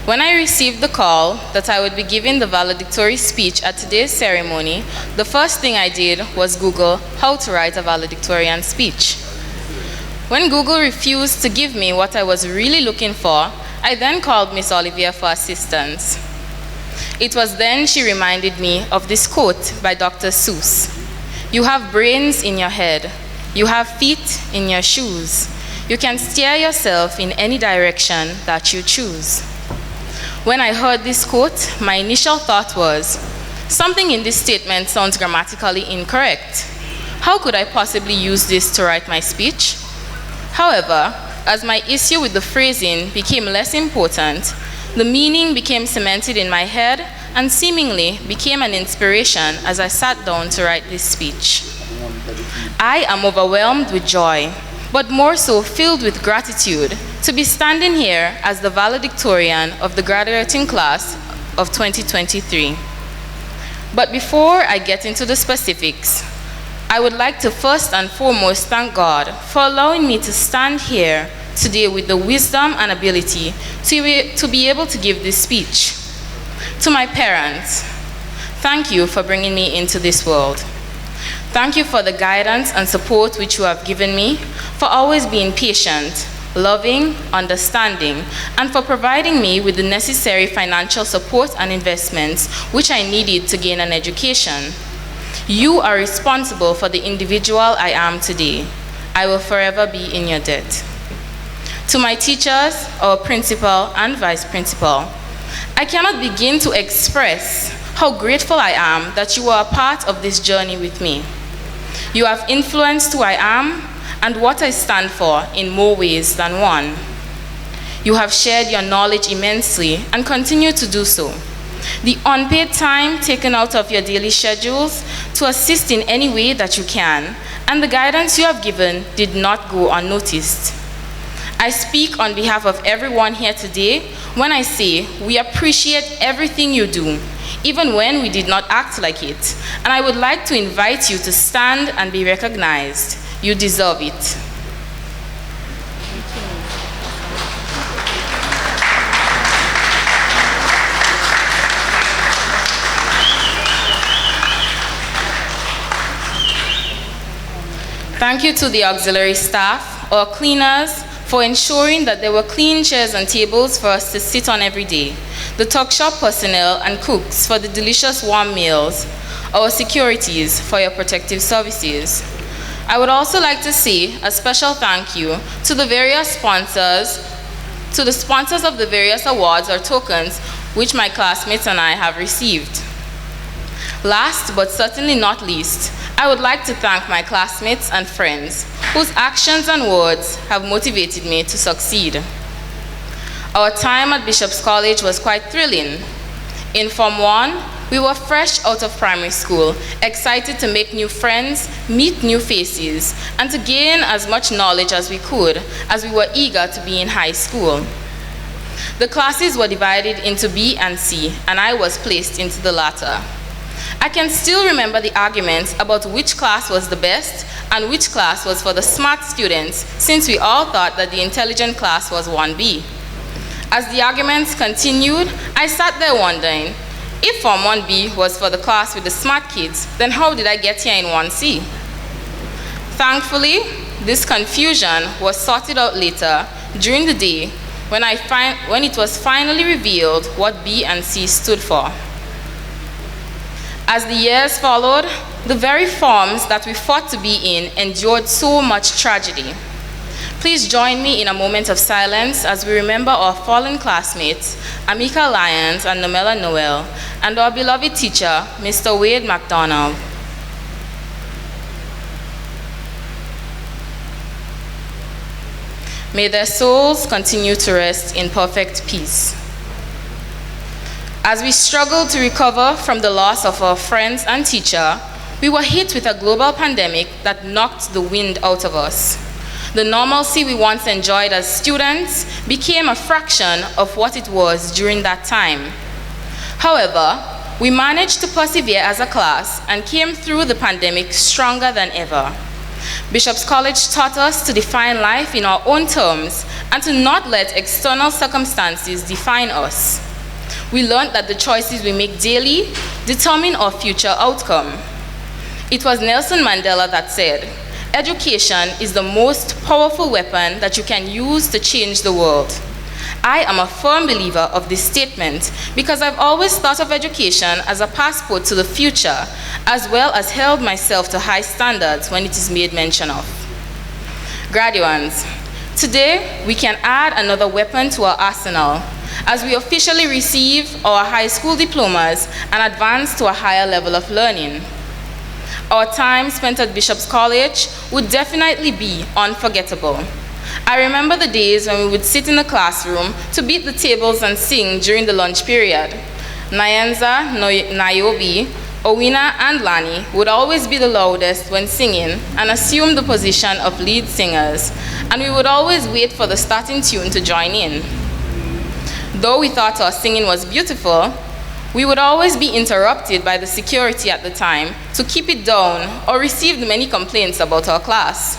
When I received the call that I would be giving the valedictory speech at today's ceremony, the first thing I did was Google how to write a valedictorian speech. When Google refused to give me what I was really looking for, I then called Miss Olivia for assistance. It was then she reminded me of this quote by Dr. Seuss. "You have brains in your head. You have feet in your shoes. You can steer yourself in any direction that you choose." When I heard this quote, my initial thought was, something in this statement sounds grammatically incorrect. How could I possibly use this to write my speech? However, as my issue with the phrasing became less important, the meaning became cemented in my head and seemingly became an inspiration as I sat down to write this speech. I am overwhelmed with joy, but more so filled with gratitude to be standing here as the valedictorian of the graduating class of 2023. But before I get into the specifics, I would like to first and foremost thank God for allowing me to stand here today with the wisdom and ability to be able to give this speech. To my parents, thank you for bringing me into this world. Thank you for the guidance and support which you have given me, for always being patient, loving, understanding, and for providing me with the necessary financial support and investments which I needed to gain an education. You are responsible for the individual I am today. I will forever be in your debt. To my teachers, our principal and vice principal, I cannot begin to express how grateful I am that you are a part of this journey with me. You have influenced who I am and what I stand for in more ways than one. You have shared your knowledge immensely and continue to do so. The unpaid time taken out of your daily schedules to assist in any way that you can, and the guidance you have given did not go unnoticed. I speak on behalf of everyone here today when I say we appreciate everything you do, even when we did not act like it, and I would like to invite you to stand and be recognized. You deserve it. Thank you to the auxiliary staff, our cleaners, for ensuring that there were clean chairs and tables for us to sit on every day, the tuck shop personnel and cooks for the delicious warm meals, our securities for your protective services. I would also like to say a special thank you to the various sponsors, to the sponsors of the various awards or tokens which my classmates and I have received. Last but certainly not least, I would like to thank my classmates and friends whose actions and words have motivated me to succeed. Our time at Bishop's College was quite thrilling. In Form 1, we were fresh out of primary school, excited to make new friends, meet new faces, and to gain as much knowledge as we could, as we were eager to be in high school. The classes were divided into B and C, and I was placed into the latter. I can still remember the arguments about which class was the best and which class was for the smart students, since we all thought that the intelligent class was 1B. As the arguments continued, I sat there wondering, if Form 1B was for the class with the smart kids, then how did I get here in 1C? Thankfully, this confusion was sorted out later during the day when it was finally revealed what B and C stood for. As the years followed, the very forms that we fought to be in endured so much tragedy. Please join me in a moment of silence as we remember our fallen classmates, Amika Lyons and Nomela Noel, and our beloved teacher, Mr. Wade McDonald. May their souls continue to rest in perfect peace. As we struggled to recover from the loss of our friends and teacher, we were hit with a global pandemic that knocked the wind out of us. The normalcy we once enjoyed as students became a fraction of what it was during that time. However, we managed to persevere as a class and came through the pandemic stronger than ever. Bishop's College taught us to define life in our own terms and to not let external circumstances define us. We learned that the choices we make daily determine our future outcome. It was Nelson Mandela that said, "Education is the most powerful weapon that you can use to change the world." I am a firm believer of this statement because I've always thought of education as a passport to the future, as well as held myself to high standards when it is made mention of. Graduates, today we can add another weapon to our arsenal as we officially receive our high school diplomas and advance to a higher level of learning. Our time spent at Bishop's College would definitely be unforgettable. I remember the days when we would sit in the classroom to beat the tables and sing during the lunch period. Nyanza, Niobe, Owina, and Lani would always be the loudest when singing and assume the position of lead singers, and we would always wait for the starting tune to join in. Though we thought our singing was beautiful, we would always be interrupted by the security at the time to keep it down or received many complaints about our class.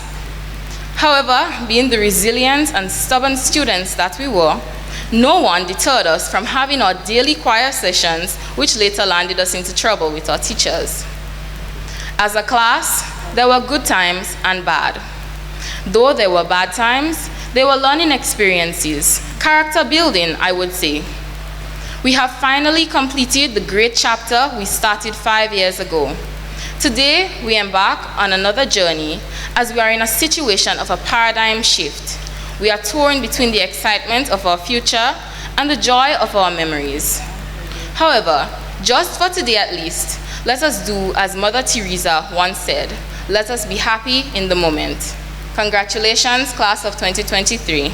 However, being the resilient and stubborn students that we were, no one deterred us from having our daily choir sessions, which later landed us into trouble with our teachers. As a class, there were good times and bad. Though there were bad times, they were learning experiences, character building, I would say. We have finally completed the great chapter we started 5 years ago. Today, we embark on another journey as we are in a situation of a paradigm shift. We are torn between the excitement of our future and the joy of our memories. However, just for today at least, let us do as Mother Teresa once said, let us be happy in the moment. Congratulations, class of 2023.